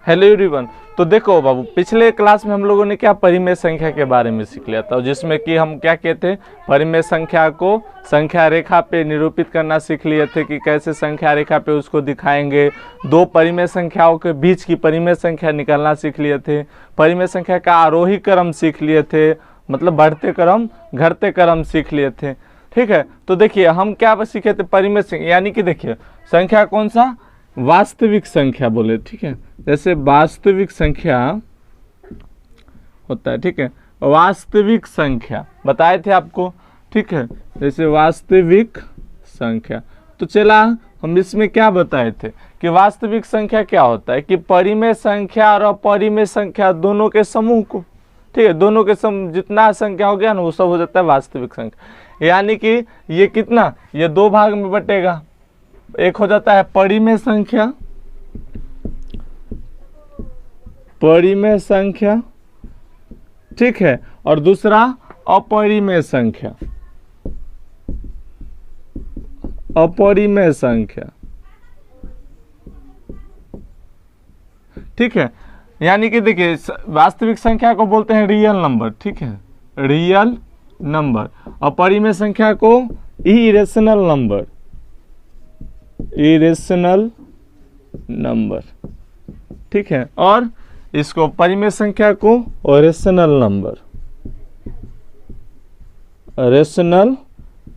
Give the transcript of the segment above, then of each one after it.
Hello everyone. तो देखो बाबू, पिछले क्लास में हम लोगों ने क्या परिमेय संख्या के बारे में सीख लिया था, जिसमें कि हम क्या कहते, परिमेय संख्या को संख्या रेखा पे निरूपित करना सीख लिए थे कि कैसे संख्या रेखा पे उसको दिखाएंगे। दो परिमेय संख्याओं के बीच की परिमेय संख्या निकालना सीख लिए थे। परिमेय संख्या का आरोही क्रम सीख लिए थे, मतलब बढ़ते क्रम घटते क्रम सीख लिए थे। ठीक है, तो देखिए हम क्या सीखे थे, परिमेय संख्या यानी कि देखिए संख्या कौन सा, वास्तविक संख्या बोले। ठीक है, जैसे वास्तविक संख्या होता है, ठीक है, वास्तविक संख्या बताए थे आपको। ठीक है, जैसे वास्तविक संख्या, तो चला हम इसमें क्या बताए थे कि वास्तविक संख्या क्या होता है कि परिमेय संख्या और अपरिमेय संख्या दोनों के समूह को, ठीक है, दोनों के जितना संख्या हो गया ना वो सब हो जाता है वास्तविक संख्या। यानी कि ये कितना, ये दो भाग में बटेगा। एक हो जाता है परिमेय संख्या, परिमेय संख्या, ठीक है, और दूसरा अपरिमेय संख्या, अपरिमेय संख्या। ठीक है, यानी कि देखिए वास्तविक संख्या को बोलते हैं रियल नंबर, ठीक है, रियल नंबर। अपरिमेय संख्या को इरेशनल नंबर, इरेशनल नंबर, ठीक है, और इसको परिमेय संख्या को रेशनल नंबर, रेशनल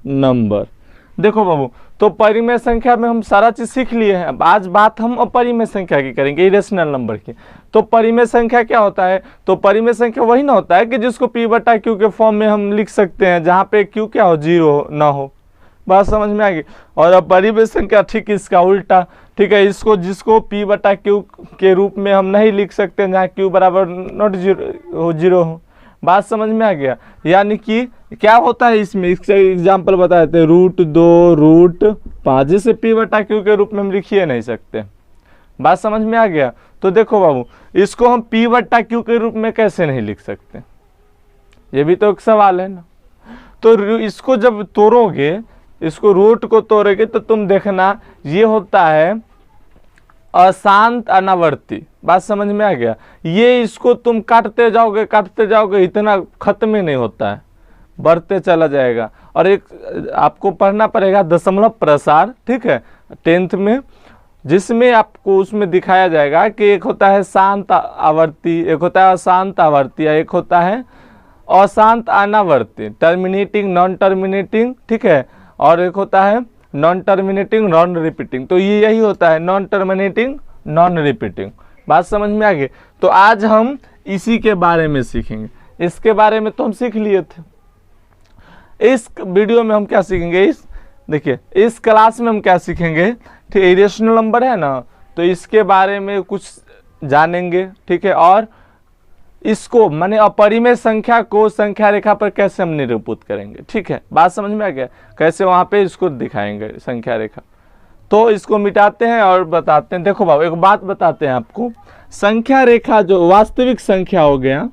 नंबर। देखो बाबू, तो परिमेय संख्या में हम सारा चीज सीख लिए हैं। अब आज बात हम अपरिमेय संख्या की करेंगे, इरेशनल नंबर की। तो परिमेय संख्या क्या होता है, तो परिमेय संख्या वही ना होता है कि जिसको p बटा q के फॉर्म में हम लिख सकते हैं, जहाँ पे q क्या हो, जीरो ना हो। बात समझ में आ गई। और अपरिमेय संख्या ठीक इसका उल्टा, ठीक है, इसको जिसको p बटा q के रूप में हम नहीं लिख सकते, जहाँ q बराबर नॉट जीरो हो। बात समझ में आ गया। यानी कि क्या होता है इसमें, इसका एग्जाम्पल बता देते हैं, √2 √5, जिसे p बटा q के रूप में हम लिख ही नहीं सकते। बात समझ में आ गया। तो देखो बाबू, इसको हम p बटा q के रूप में कैसे नहीं लिख सकते, ये भी तो एक सवाल है ना। तो इसको जब तोड़ोगे, इसको रूट को तोड़ोगे तो तुम देखना ये होता है अशांत अनावर्ती। बात समझ में आ गया। ये इसको तुम काटते जाओगे, इतना खत्म ही नहीं होता है, बढ़ते चला जाएगा। और एक आपको पढ़ना पड़ेगा दशमलव प्रसार, ठीक है, 10th में, जिसमें आपको उसमें दिखाया जाएगा कि एक होता है शांत आवर्ती, एक होता है अशांत आवर्ती, एक होता है अशांत अनावर्ती, टर्मिनेटिंग नॉन टर्मिनेटिंग, ठीक है, और एक होता है नॉन टर्मिनेटिंग नॉन रिपीटिंग। तो ये यही होता है नॉन टर्मिनेटिंग नॉन रिपीटिंग। बात समझ में आ गई। तो आज हम इसी के बारे में सीखेंगे। इसके बारे में तो हम सीख लिए थे। इस वीडियो में हम क्या सीखेंगे, देखिए इस क्लास में हम क्या सीखेंगे, ठीक, इरेशनल नंबर है ना, तो इसके बारे में कुछ जानेंगे, ठीक है, और इसको माने अपरिमेय संख्या को संख्या रेखा पर कैसे हम निरूपित करेंगे। ठीक है, बात समझ में आ गया, कैसे वहां पे इसको दिखाएंगे संख्या रेखा। तो इसको मिटाते हैं और बताते हैं। देखो बाबू, एक बात बताते हैं आपको, संख्या रेखा जो वास्तविक संख्या हो गया,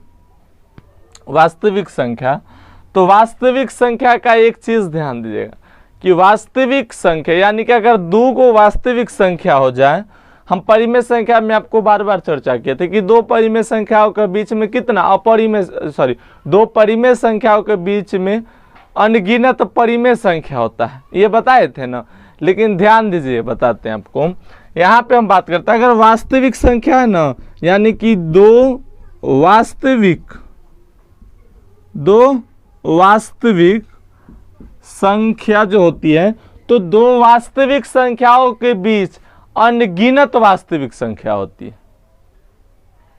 वास्तविक संख्या, तो वास्तविक संख्या का एक चीज ध्यान दीजिएगा कि वास्तविक संख्या यानी कि अगर दो को वास्तविक संख्या हो जाए, हम परिमेय संख्या में आपको बार बार चर्चा किए थे कि दो परिमेय संख्याओं के बीच में कितना दो परिमेय संख्याओं के बीच में अनगिनत परिमेय संख्या होता है, ये बताए थे ना। लेकिन ध्यान दीजिए, बताते हैं आपको। यहाँ पे हम बात करते हैं अगर वास्तविक संख्या है ना, यानी कि दो वास्तविक संख्या जो होती है, तो दो वास्तविक संख्याओं के बीच अनगिनत वास्तविक संख्या होती है।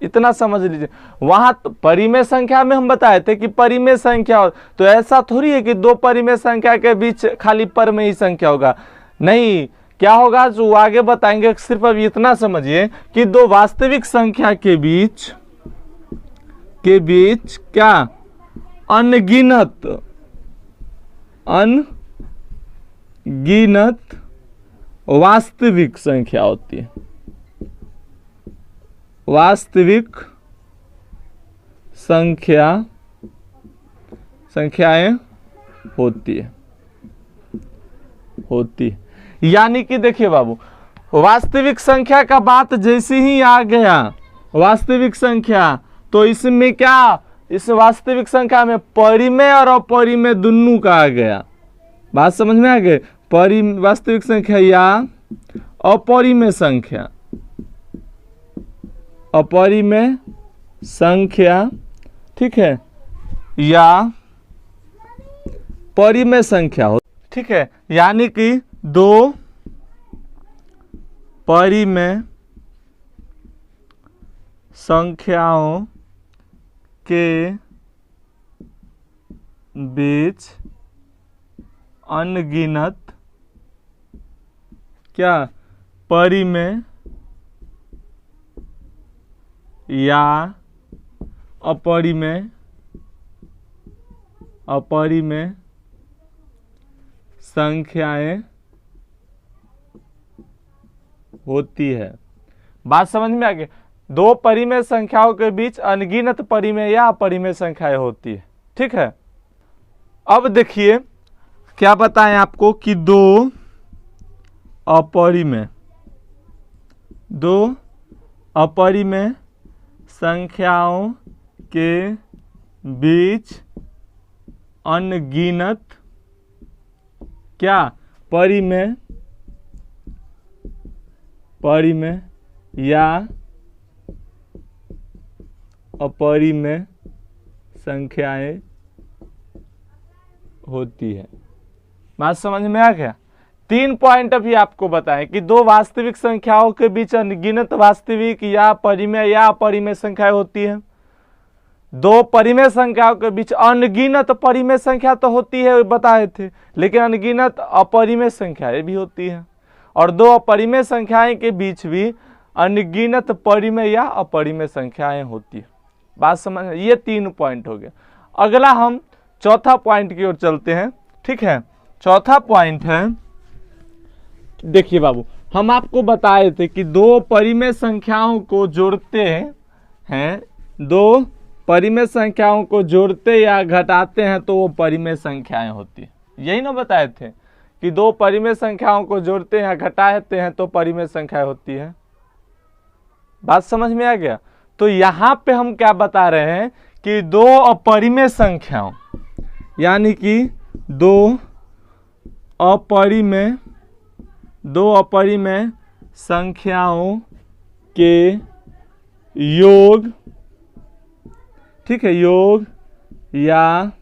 इतना समझ लीजिए। वहां तो परिमेय संख्या में हम बताए थे कि परिमेय संख्या, तो ऐसा थोड़ी है कि दो परिमेय संख्या के बीच खाली परिमेय ही संख्या होगा, नहीं। क्या होगा जो आगे बताएंगे, सिर्फ अब इतना समझिए कि दो वास्तविक संख्या के बीच क्या अनगिनत वास्तविक संख्या होती है, वास्तविक संख्याएं होती है। यानी कि देखिए बाबू, वास्तविक संख्या का बात जैसे ही आ गया, वास्तविक संख्या, तो इसमें क्या, इस वास्तविक संख्या में परिमेय और अपरिमेय दोनों का आ गया। बात समझ में आ गई। वास्तविक संख्या या अपरिमेय संख्या, अपरिमेय संख्या, ठीक है, या परिमेय संख्या हो, ठीक है, यानी कि दो परिमेय संख्याओं के बीच अनगिनत क्या परिमेय या अपरिमेय संख्याएं होती है। बात समझ में आ गई। दो परिमेय संख्याओं के बीच अनगिनत परिमेय या अपरिमेय संख्याएं होती है, ठीक है। अब देखिए क्या बताएं आपको कि दो अपरिमेय संख्याओं के बीच अनगिनत क्या परिमेय या अपरिमेय संख्याएं होती है। बात समझ में आ गया। 3 पॉइंट अभी आपको बताएं कि दो वास्तविक संख्याओं के बीच अनगिनत वास्तविक या परिमेय या अपरिमेय संख्याएं होती है। दो परिमेय संख्याओं के बीच अनगिनत परिमेय संख्या तो होती है, बताए थे, लेकिन अनगिनत अपरिमेय संख्याएं भी होती है। और दो अपरिमेय संख्याएं के बीच भी अनगिनत परिमेय या अपरिमेय संख्याएं होती है। बात समझ, ये 3 पॉइंट हो गए। अगला हम चौथा पॉइंट की ओर चलते हैं, ठीक है। चौथा पॉइंट है, देखिए बाबू, हम आपको बताए थे कि दो परिमेय संख्याओं को जोड़ते हैं, दो परिमेय संख्याओं को जोड़ते या घटाते हैं तो वो परिमेय संख्याएं होती है। यही ना बताए थे कि दो परिमेय संख्याओं को जोड़ते हैं या घटाते हैं तो परिमेय संख्याएं होती है। बात समझ में आ गया। तो यहां पे हम क्या बता रहे हैं कि दो अपरिमेय संख्याओं, यानी कि दो अपरिमेय संख्याओं के योग, ठीक है, योग या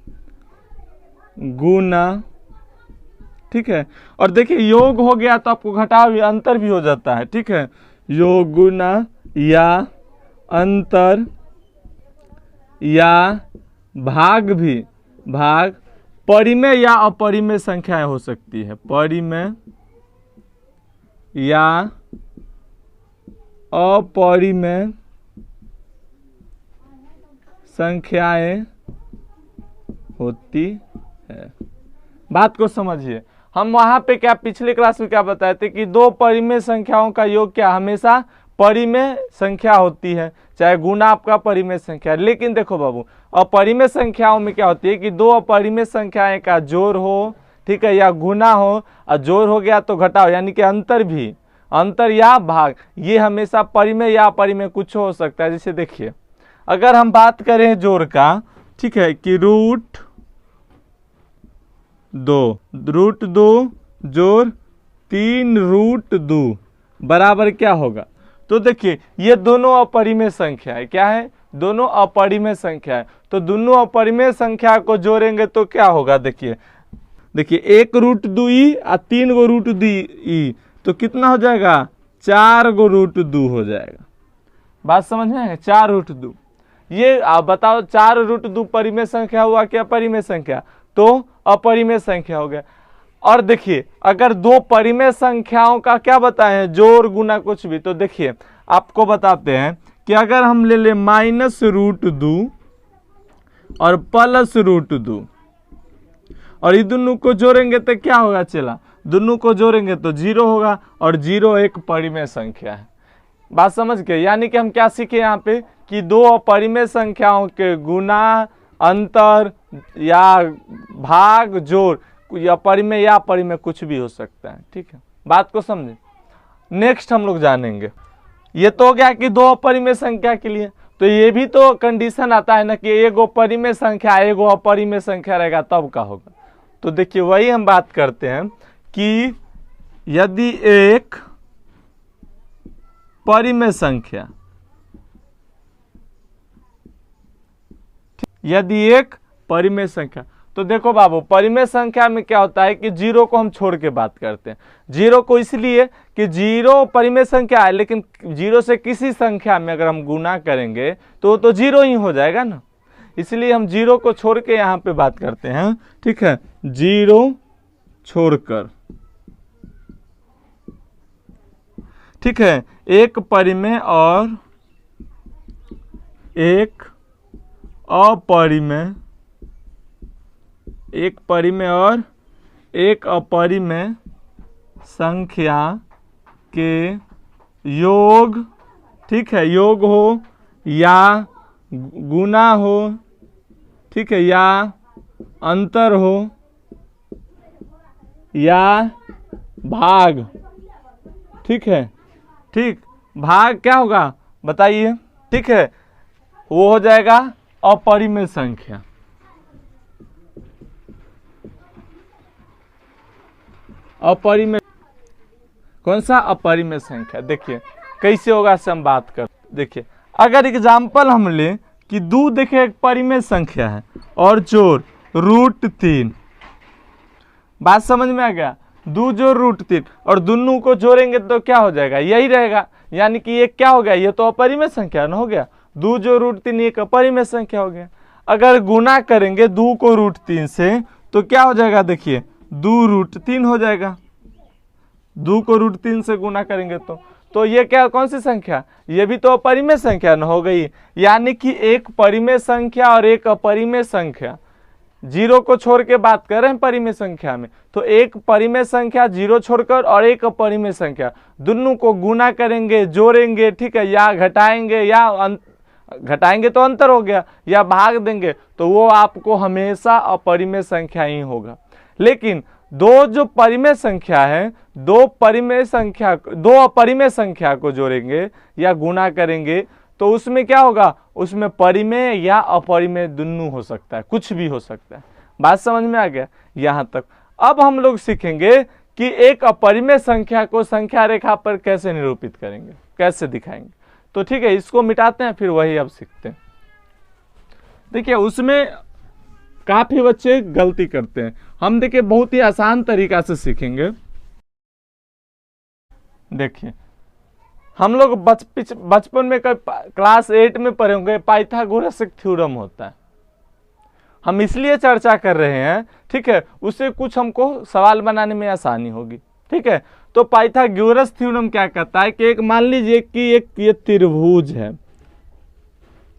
गुना, ठीक है। और देखिए योग हो गया तो आपको घटाव भी, अंतर भी हो जाता है, ठीक है। योग गुना या अंतर या भाग भी, भाग परिमेय या अपरिमेय संख्याएं हो सकती है। परिमेय या अपरिमेय संख्याएं होती है। बात को समझिए। हम वहां पे क्या पिछले क्लास में क्या बताए थे कि दो परिमेय संख्याओं का योग क्या हमेशा परिमेय संख्या होती है, चाहे गुना आपका परिमेय संख्या। लेकिन देखो बाबू, अपरिमेय संख्याओं में क्या होती है कि दो अपरिमेय संख्याएं का जोड़ हो, ठीक है, या गुना हो, और जोड़ हो गया तो घटाओ, यानी कि अंतर भी, अंतर या भाग, ये हमेशा परिमेय या अपरिमेय कुछ हो सकता है। जैसे देखिए अगर हम बात करें जोड़ का, ठीक है, कि रूट 2 जोड़ 3 रूट 2 बराबर क्या होगा। तो देखिए ये दोनों अपरिमेय संख्या है, क्या है, दोनों अपरिमेय संख्या है। तो दोनों अपरिमेय संख्या को जोड़ेंगे तो क्या होगा, देखिए 1 रूट 2 ई और 3 गो रूट 2 ई, तो कितना हो जाएगा, 4 गो रूट 2 हो जाएगा। बात समझ में है, 4 रूट 2। ये आप बताओ 4 रूट 2 परिमेय संख्या हुआ क्या अपरिमेय संख्या, तो अपरिमेय संख्या हो गया। और देखिए अगर दो परिमेय संख्याओं का क्या बताए हैं, जोड़ गुना कुछ भी, तो देखिए आपको बताते हैं कि अगर हम ले ले माइनस रूट 2 और प्लस रूट 2 और ये दोनों को जोड़ेंगे तो क्या होगा, चला दोनों को जोड़ेंगे तो 0 होगा, और 0 एक परिमेय संख्या है। बात समझ गए। यानी कि हम क्या सीखे यहाँ पे कि दो अपरिमेय संख्याओं के गुना, अंतर या भाग, जोड़, या परिमेय या अपरिमेय कुछ भी हो सकता है, ठीक है। बात को समझे। नेक्स्ट हम लोग जानेंगे ये तो हो गया कि दो अपरिमेय संख्या के लिए। तो ये भी तो कंडीशन आता है ना कि एगो परिमेय संख्या एगो अपरिमेय संख्या रहेगा तब का होगा। तो देखिए वही हम बात करते हैं कि यदि एक परिमेय संख्या, यदि एक परिमेय संख्या, तो देखो बाबू परिमेय संख्या में क्या होता है कि जीरो को हम छोड़ के बात करते हैं। जीरो को इसलिए कि जीरो परिमेय संख्या है, लेकिन जीरो से किसी संख्या में अगर हम गुना करेंगे तो वो तो जीरो ही हो जाएगा ना, इसलिए हम जीरो को छोड़ के यहाँ पे बात करते हैं। ठीक है, जीरो छोड़कर, ठीक है, एक परिमेय और एक अपरिमेय, एक परिमेय और एक अपरिमेय संख्या के योग, ठीक है, योग हो या गुना हो, ठीक है, या अंतर हो या भाग, ठीक है, ठीक, भाग क्या होगा बताइए, ठीक है, वो हो जाएगा अपरिमेय संख्या। अपरिमेय कौन सा? अपरिमेय संख्या। देखिए कैसे होगा से हम बात कर, देखिए अगर एग्जाम्पल हम ले कि दो, देखिए एक परिमेय संख्या है और जोड़ √3, बात समझ में आ गया, दो जोड़ √3 और दोनों को जोड़ेंगे तो क्या हो जाएगा, यही रहेगा, यानी कि ये क्या हो गया, ये तो अपरिमेय संख्या न हो गया, दो जोड़ √3 एक अपरिमेय संख्या हो गया। अगर गुना करेंगे दो को √3 से तो क्या हो जाएगा, देखिए 2√3 हो जाएगा, 2 को √3 से गुना करेंगे तो ये क्या, कौन सी संख्या, ये भी तो अपरिमेय संख्या न हो गई। यानी कि एक परिमेय संख्या और एक अपरिमेय संख्या, जीरो को छोड़ के बात कर रहे हैं परिमेय संख्या में, तो एक परिमेय संख्या जीरो छोड़कर और एक अपरिमेय संख्या, दोनों को गुना करेंगे, जोड़ेंगे, ठीक है, या घटाएंगे, या घटाएंगे तो अंतर हो गया, या भाग देंगे तो वो आपको हमेशा अपरिमेय संख्या ही होगा। लेकिन दो जो परिमेय संख्या है, दो अपरिमेय संख्या को जोड़ेंगे या गुना करेंगे तो उसमें क्या होगा, उसमें परिमेय या अपरिमेय दोनों हो सकता है, कुछ भी हो सकता है। बात समझ में आ गया यहाँ तक। अब हम लोग सीखेंगे कि एक अपरिमेय संख्या को संख्या रेखा पर कैसे निरूपित करेंगे, कैसे दिखाएंगे। तो ठीक है, इसको मिटाते हैं फिर वही अब सीखते हैं। देखिए उसमें काफी बच्चे गलती करते हैं, हम देखिए बहुत ही आसान तरीका से सीखेंगे। देखिए हम लोग बचपन में क्लास 8 में पढ़े होंगे, पाइथागोरस एक थ्योरम होता है, हम इसलिए चर्चा कर रहे हैं, ठीक है, उससे कुछ हमको सवाल बनाने में आसानी होगी। ठीक है, तो पाइथागोरस थ्योरम क्या कहता है कि एक मान लीजिए कि एक ये त्रिभुज है,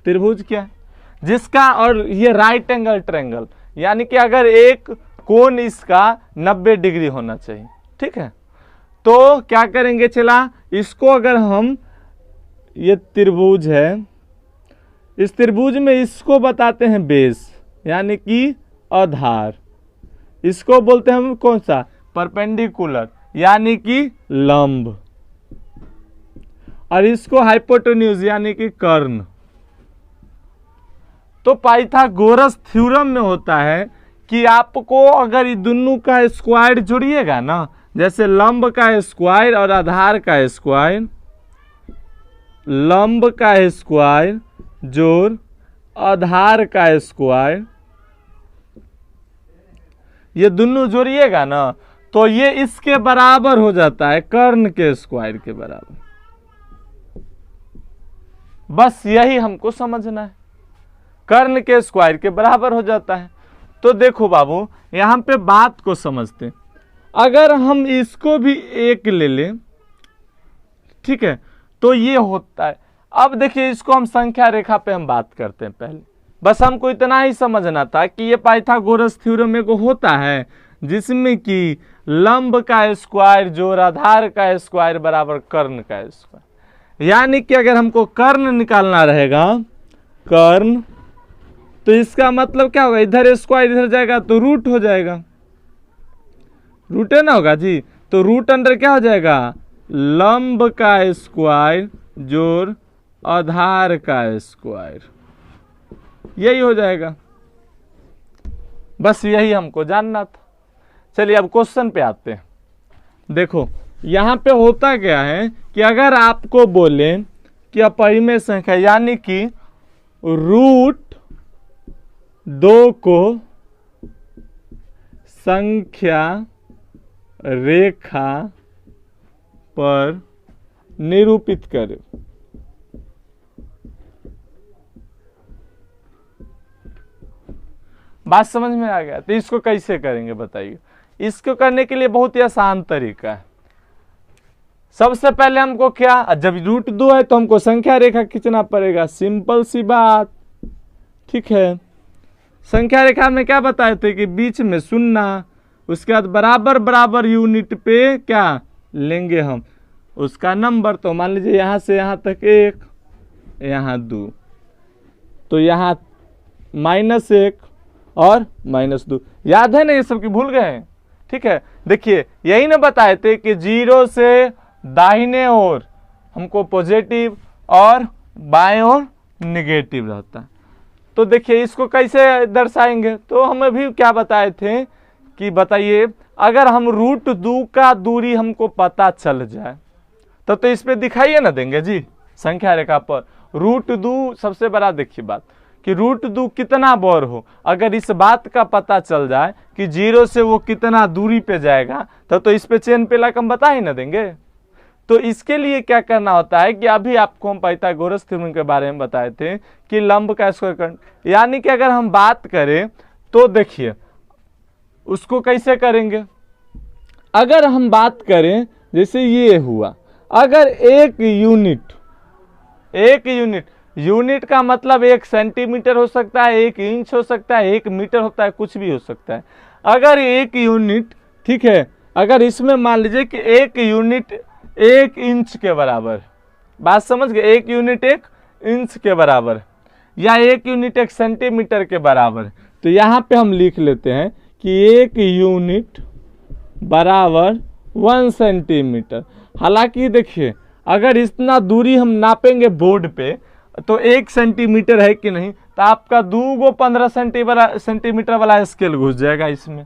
त्रिभुज क्या है, जिसका और ये राइट एंगल ट्रायंगल, यानी कि अगर एक कोण इसका 90 डिग्री होना चाहिए। ठीक है, तो क्या करेंगे, चला इसको अगर हम, ये त्रिभुज है, इस त्रिभुज में इसको बताते हैं बेस, यानी कि आधार, इसको बोलते हैं हम कौन सा, परपेंडिकुलर, यानी कि लंब, और इसको हाइपोटेन्यूज यानी कि कर्ण। तो पाइथागोरस थ्योरम में होता है कि आपको अगर ये दोनों का स्क्वायर जोड़िएगा ना, जैसे लंब का स्क्वायर और आधार का स्क्वायर, लंब का स्क्वायर जोड़ आधार का स्क्वायर, ये दोनों जोड़िएगा ना तो ये इसके बराबर हो जाता है, कर्ण के स्क्वायर के बराबर। बस यही हमको समझना है, कर्ण के स्क्वायर के बराबर हो जाता है। तो देखो बाबू यहां पे बात को समझते हैं, अगर हम इसको भी एक ले लें, ठीक है, तो ये होता है। अब देखिए इसको हम संख्या रेखा पे हम बात करते हैं पहले, बस हमको इतना ही समझना था कि ये पाइथागोरस थ्योरम को होता है जिसमें कि लंब का स्क्वायर जोड़ आधार का स्क्वायर बराबर कर्ण का स्क्वायर, यानी कि अगर हमको कर्ण निकालना रहेगा, कर्ण, तो इसका मतलब क्या होगा, इधर स्क्वायर इधर जाएगा तो रूट हो जाएगा, रूट है ना होगा जी, तो रूट अंडर क्या हो जाएगा, लंब का स्क्वायर जोड़ आधार का स्क्वायर, यही हो जाएगा। बस यही हमको जानना था। चलिए अब क्वेश्चन पे आते हैं। देखो यहाँ पे होता क्या है कि अगर आपको बोले कि अपरिमेय संख्या यानी कि √2 को संख्या रेखा पर निरूपित करें, बात समझ में आ गया? तो इसको कैसे करेंगे बताइए। इसको करने के लिए बहुत ही आसान तरीका है। सबसे पहले हमको क्या, जब √2 है तो हमको संख्या रेखा खींचना पड़ेगा, सिंपल सी बात, ठीक है। संख्या रेखा में क्या बताए थे कि बीच में 0, उसके बाद बराबर बराबर यूनिट पे क्या लेंगे हम उसका नंबर। तो मान लीजिए यहाँ से यहाँ तक 1, यहाँ 2, तो यहाँ -1 और -2, याद है ना ये सब की भूल गए हैं? ठीक है, देखिए यही ना बताए थे कि 0 से दाहिने ओर हमको पॉजिटिव और बाएं ओर निगेटिव रहता है। तो देखिए इसको कैसे दर्शाएंगे, तो हमें भी क्या बताए थे कि बताइए अगर हम √2 का दूरी हमको पता चल जाए तो इस पे दिखाइए ना देंगे जी संख्या रेखा पर। √2 सबसे बड़ा देखिए बात कि √2 कितना बड़ हो, अगर इस बात का पता चल जाए कि 0 से वो कितना दूरी पे जाएगा तो इस पे चेन पे लाके हम बता ही ना देंगे। तो इसके लिए क्या करना होता है कि अभी आपको हम पाइथागोरस थ्योरम के बारे में बताए थे कि लंब का स्क्वायर करना, यानी कि अगर हम बात करें तो देखिए उसको कैसे करेंगे। अगर हम बात करें जैसे ये हुआ, अगर एक यूनिट का मतलब 1 सेंटीमीटर हो सकता है, 1 इंच हो सकता है, 1 मीटर होता है, कुछ भी हो सकता है। अगर 1 यूनिट, ठीक है, अगर इसमें मान लीजिए कि 1 यूनिट 1 इंच के बराबर, बात समझ गए, 1 यूनिट 1 इंच के बराबर या 1 यूनिट 1 सेंटीमीटर के बराबर, तो यहाँ पे हम लिख लेते हैं कि 1 यूनिट बराबर 1 सेंटीमीटर। हालांकि देखिए अगर इतना दूरी हम नापेंगे बोर्ड पे तो 1 सेंटीमीटर है कि नहीं, तो आपका 2 15 सेंटीमीटर वाला स्केल घुस जाएगा इसमें,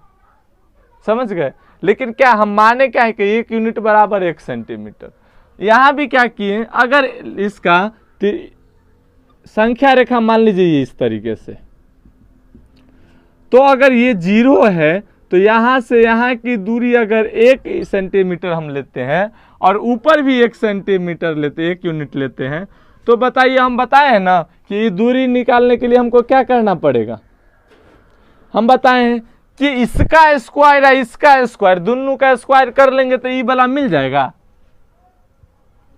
समझ गए। लेकिन क्या हम माने क्या है कि 1 यूनिट बराबर 1 सेंटीमीटर। यहाँ भी क्या किए, अगर इसका संख्या रेखा मान लीजिए इस तरीके से, तो अगर ये 0 है तो यहाँ से यहाँ की दूरी अगर 1 सेंटीमीटर हम लेते हैं और ऊपर भी 1 सेंटीमीटर लेते हैं, 1 यूनिट लेते हैं, तो बताइए हम बताए हैं ना कि ये दूरी निकालने के लिए हमको क्या करना पड़ेगा। हम बताए हैं कि इसका स्क्वायर है इसका स्क्वायर, दोनों का स्क्वायर कर लेंगे तो ये वाला मिल जाएगा।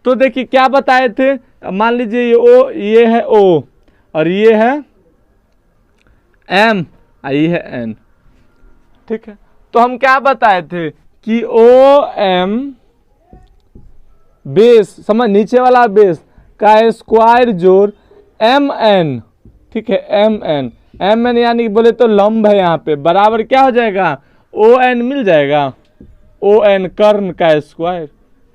तो देखिए क्या बताए थे, मान लीजिए ये है O और ये है M और ये है N, ठीक है। तो हम क्या बताए थे कि OM बेस, समझ, नीचे वाला बेस का स्क्वायर जोड़ MN, ठीक है, MN यानी बोले तो लंब है यहाँ पे, बराबर क्या हो जाएगा, ON मिल जाएगा, ON कर्ण का स्क्वायर,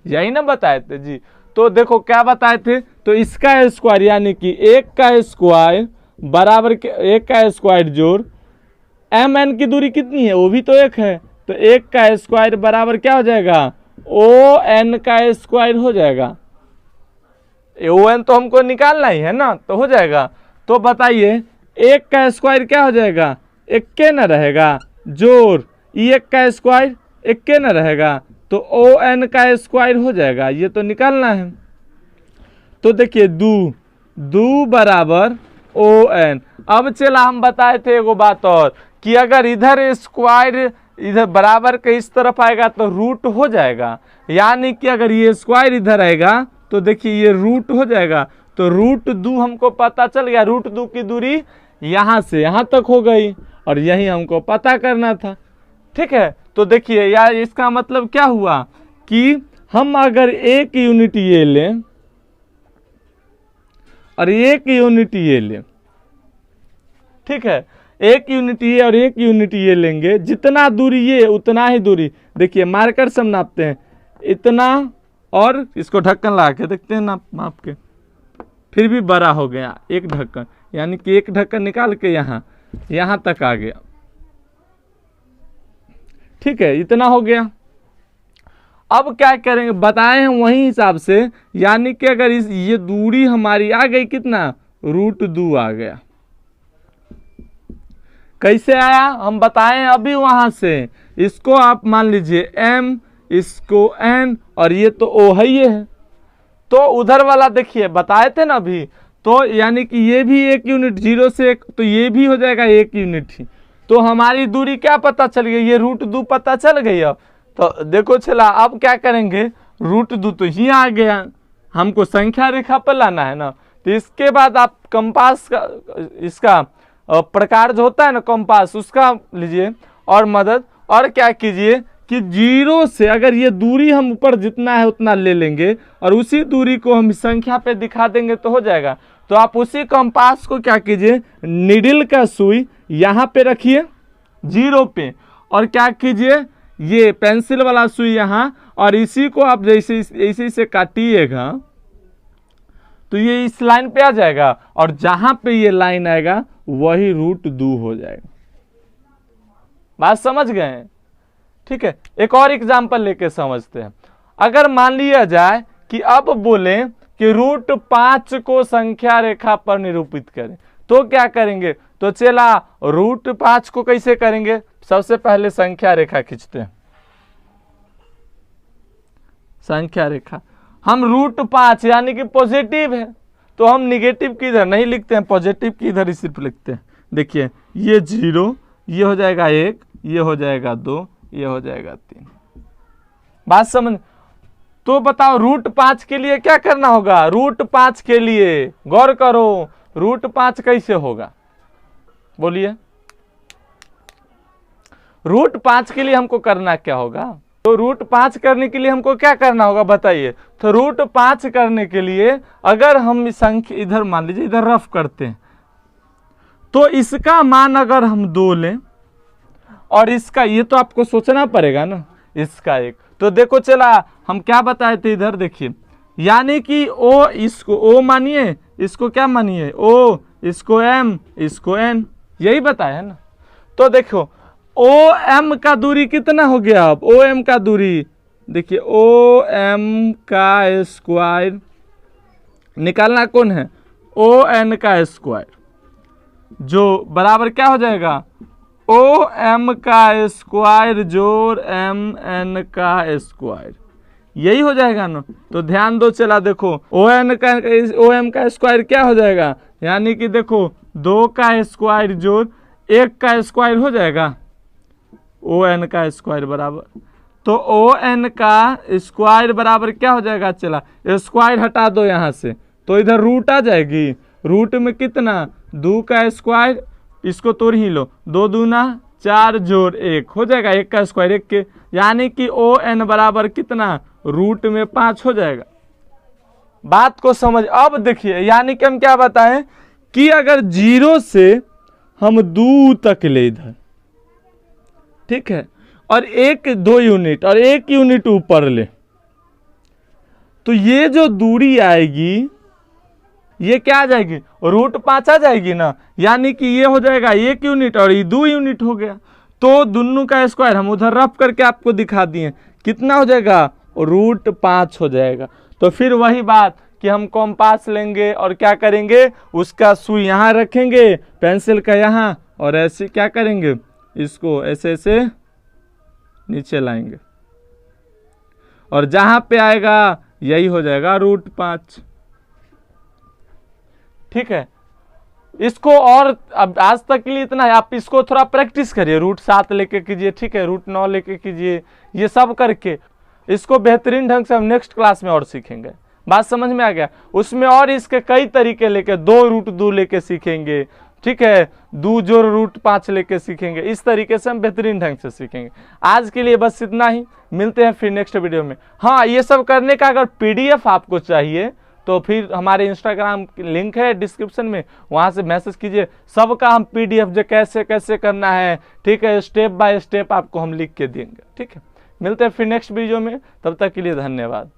यही ना बताए थे जी। तो देखो क्या बताए थे, तो इसका स्क्वायर यानी कि 1 का स्क्वायर बराबर 1 का स्क्वायर जोड़ MN की दूरी कितनी है, वो भी तो 1 है, तो 1 का स्क्वायर बराबर क्या हो जाएगा, ON का स्क्वायर हो जाएगा। ON तो हमको निकालना ही है ना, तो हो जाएगा। तो बताइए 1 का स्क्वायर क्या हो जाएगा, 1 के न रहेगा, जोड़ 1 का स्क्वायर 1 के न रहेगा, तो ON का स्क्वायर हो जाएगा, ये तो निकालना है। तो देखिए 2 बराबर ON। अब चला हम बताए थे एगो बात और कि अगर इधर स्क्वायर इधर बराबर के इस तरफ आएगा तो रूट हो जाएगा, यानी कि अगर ये स्क्वायर इधर आएगा तो देखिए ये रूट हो जाएगा। तो √2 हमको पता चल गया, √2 की दूरी यहाँ से यहाँ तक हो गई और यही हमको पता करना था, ठीक है। तो देखिए यार इसका मतलब क्या हुआ कि हम अगर 1 यूनिट ये लें और 1 यूनिट ये लें, ठीक है, 1 यूनिट ये और 1 यूनिट ये लेंगे, जितना दूरी ये उतना ही दूरी, देखिए मार्कर से हम नापते हैं, इतना और इसको ढक्कन लगा के देखते हैं ना माप के, फिर भी बड़ा हो गया एक ढक्कन, यानी कि एक ढक्कन निकाल के यहाँ तक आ गया। ठीक है, इतना हो गया। अब क्या करेंगे, बताए हैं वही हिसाब से, यानी कि अगर ये दूरी हमारी आ गई कितना, √2 आ गया। कैसे आया हम बताएं अभी वहां से। इसको आप मान लीजिए m, इसको n, और ये तो o है, ये है। तो उधर वाला देखिए बताए थे ना अभी, तो यानी कि ये भी 1 यूनिट, 0 से 1, तो ये भी हो जाएगा 1 यूनिट ही। तो हमारी दूरी क्या पता चल गई, ये √2 पता चल गई। अब तो देखो चला, अब क्या करेंगे, √2 तो ही आ गया, हमको संख्या रेखा पर लाना है ना। तो इसके बाद आप कंपास का, इसका प्रकार जो होता है ना कंपास, उसका लीजिए और मदद, और क्या कीजिए कि 0 से अगर ये दूरी हम ऊपर जितना है उतना ले लेंगे और उसी दूरी को हम संख्या पे दिखा देंगे तो हो जाएगा। तो आप उसी कंपास को क्या कीजिए, नीडल का सुई यहाँ पे रखिए 0 पे, और क्या कीजिए ये पेंसिल वाला सुई यहाँ, और इसी को आप जैसे इसी से काटिएगा तो ये इस लाइन पे आ जाएगा, और जहां पे ये लाइन आएगा वही √2 हो जाएगा। बात समझ गए हैं? ठीक है, एक और एग्जांपल लेके समझते हैं। अगर मान लिया जाए कि अब बोले कि √5 को संख्या रेखा पर निरूपित करें, तो क्या करेंगे, तो चला √5 को कैसे करेंगे, सबसे पहले संख्या रेखा खींचते हैं। संख्या रेखा, हम √5 यानी कि पॉजिटिव है, तो हम निगेटिव की इधर नहीं लिखते हैं, पॉजिटिव की इधर ही सिर्फ लिखते हैं। देखिए ये 0, ये हो जाएगा 1, ये हो जाएगा 2, ये हो जाएगा 3। बात समझ? तो बताओ √5 के लिए क्या करना होगा, √5 के लिए गौर करो, √5 कैसे होगा, बोलिए। √5 के लिए हमको करना क्या होगा, तो √5 करने के लिए हमको क्या करना होगा बताइए। तो √5 करने के लिए अगर हम संख्या इधर मान लीजिए, इधर रफ करते हैं, तो इसका मान अगर हम 2 लें और इसका, ये तो आपको सोचना पड़ेगा ना, इसका 1, तो देखो चला हम क्या बताए थे इधर देखिए, यानी कि o, इसको o मानिए, इसको क्या मानिए o, इसको m, इसको n, यही बताया है ना। तो देखो OM का दूरी कितना हो गया, अब OM का दूरी देखिए, OM का स्क्वायर निकालना कौन है, ON का स्क्वायर, जो बराबर क्या हो जाएगा, OM का स्क्वायर जोड़ MN का स्क्वायर, यही हो जाएगा ना। तो ध्यान दो, चला देखो OM का स्क्वायर क्या हो जाएगा, यानी कि देखो 2 का स्क्वायर जोड़ 1 का स्क्वायर हो जाएगा, ON का स्क्वायर बराबर, तो ON का स्क्वायर बराबर क्या हो जाएगा, चला स्क्वायर हटा दो यहाँ से, तो इधर रूट आ जाएगी, रूट में कितना 2 का स्क्वायर, इसको तोड़ ही लो, 2 दूना 4 जोड़ 1 हो जाएगा, 1 का स्क्वायर 1 के, यानी कि ON बराबर कितना, रूट में 5 हो जाएगा। बात को समझ। अब देखिए यानी कि हम क्या बताएं कि अगर 0 से हम 2 तक ले इधर, ठीक है, और 1-2 यूनिट और 1 यूनिट ऊपर ले, तो ये जो दूरी आएगी ये क्या आ जाएगी, √5 आ जाएगी ना, यानी कि ये हो जाएगा 1 यूनिट और ये 2 यूनिट हो गया। तो दोनों का स्क्वायर हम उधर रफ करके आपको दिखा दिए, कितना हो जाएगा, √5 हो जाएगा। तो फिर वही बात कि हम कॉम्पास लेंगे और क्या करेंगे, उसका सुई यहाँ रखेंगे, पेंसिल का यहाँ, और ऐसे क्या करेंगे, इसको ऐसे ऐसे नीचे लाएंगे, और जहां पे आएगा यही हो जाएगा √5। ठीक है, इसको और अब आज तक के लिए इतना है, आप इसको थोड़ा प्रैक्टिस करिए, √7 लेके कीजिए, ठीक है, √9 लेके कीजिए, ये सब करके इसको बेहतरीन ढंग से हम नेक्स्ट क्लास में और सीखेंगे। बात समझ में आ गया? उसमें और इसके कई तरीके लेके 2√2 लेके सीखेंगे, ठीक है, 2 जोड़ √5 लेके सीखेंगे, इस तरीके से हम बेहतरीन ढंग से सीखेंगे। आज के लिए बस इतना ही, मिलते हैं फिर नेक्स्ट वीडियो में। हाँ, ये सब करने का अगर PDF आपको चाहिए तो फिर हमारे इंस्टाग्राम लिंक है डिस्क्रिप्शन में, वहाँ से मैसेज कीजिए, सबका हम PDF जो कैसे कैसे करना है, ठीक है, स्टेप बाय स्टेप आपको हम लिख के देंगे। ठीक है, मिलते हैं फिर नेक्स्ट वीडियो में, तब तक के लिए धन्यवाद।